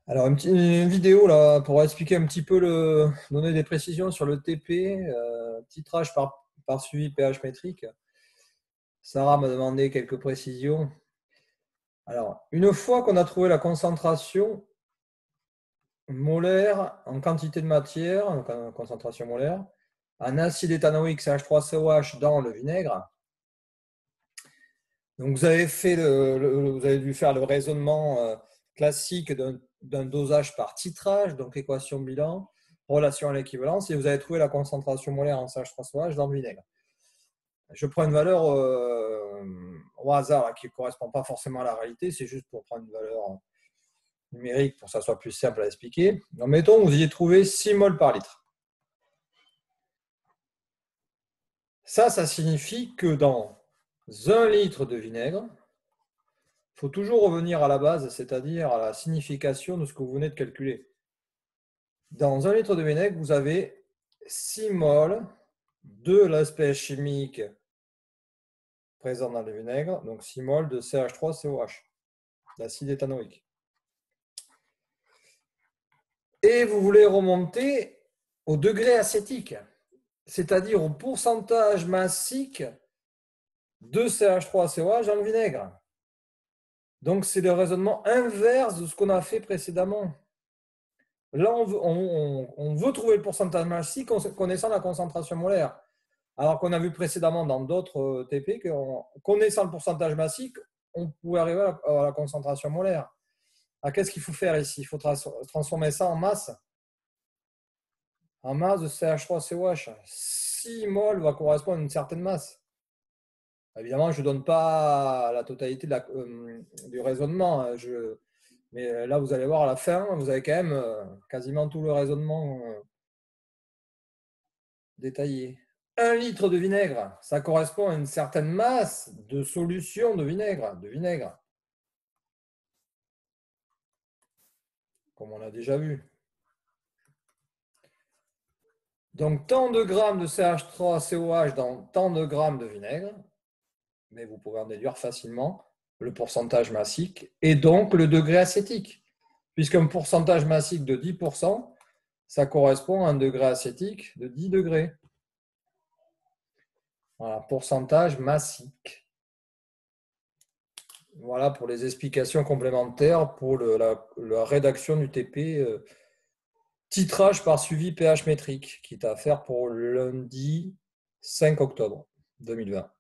Alors, une vidéo là pour expliquer un petit peu donner des précisions sur le TP, titrage par suivi pH métrique. Sarah m'a demandé quelques précisions. Alors, une fois qu'on a trouvé la concentration molaire en quantité de matière, donc en concentration molaire, en acide éthanoïque CH3COH dans le vinaigre, donc vous avez vous avez dû faire le raisonnement classique d'un dosage par titrage, donc équation bilan, relation à l'équivalence, et vous avez trouvé la concentration molaire en CH3COH dans le vinaigre. Je prends une valeur au hasard qui ne correspond pas forcément à la réalité, c'est juste pour prendre une valeur numérique pour que ça soit plus simple à expliquer. Donc, mettons que vous ayez trouvé 6 moles par litre. Ça signifie que dans 1 litre de vinaigre, il faut toujours revenir à la base, c'est-à-dire à la signification de ce que vous venez de calculer. Dans 1 litre de vinaigre, vous avez 6 moles de l'espèce chimique présente dans le vinaigre, donc 6 moles de CH3COH, d'acide éthanoïque. Et vous voulez remonter au degré acétique, c'est-à-dire au pourcentage massique de CH3COH dans le vinaigre. Donc, c'est le raisonnement inverse de ce qu'on a fait précédemment. Là, on veut trouver le pourcentage massique connaissant la concentration molaire. Alors qu'on a vu précédemment dans d'autres TP qu'en connaissant le pourcentage massique, on pouvait arriver à la concentration molaire. Alors, qu'est-ce qu'il faut faire ici? Il faut transformer ça en masse de CH3COH. 6 moles va correspondre à une certaine masse. Évidemment, je ne donne pas la totalité du raisonnement. Mais là, vous allez voir à la fin, vous avez quand même quasiment tout le raisonnement détaillé. 1 litre de vinaigre, ça correspond à une certaine masse de solution de vinaigre, comme on l'a déjà vu. Donc, tant de grammes de CH3COH dans tant de grammes de vinaigre, mais vous pouvez en déduire facilement le pourcentage massique et donc le degré acétique, puisqu'un pourcentage massique de 10%, ça correspond à un degré acétique de 10 degrés. Voilà, pourcentage massique. Voilà pour les explications complémentaires pour la rédaction du TP titrage par suivi pH métrique qui est à faire pour lundi 5 octobre 2020.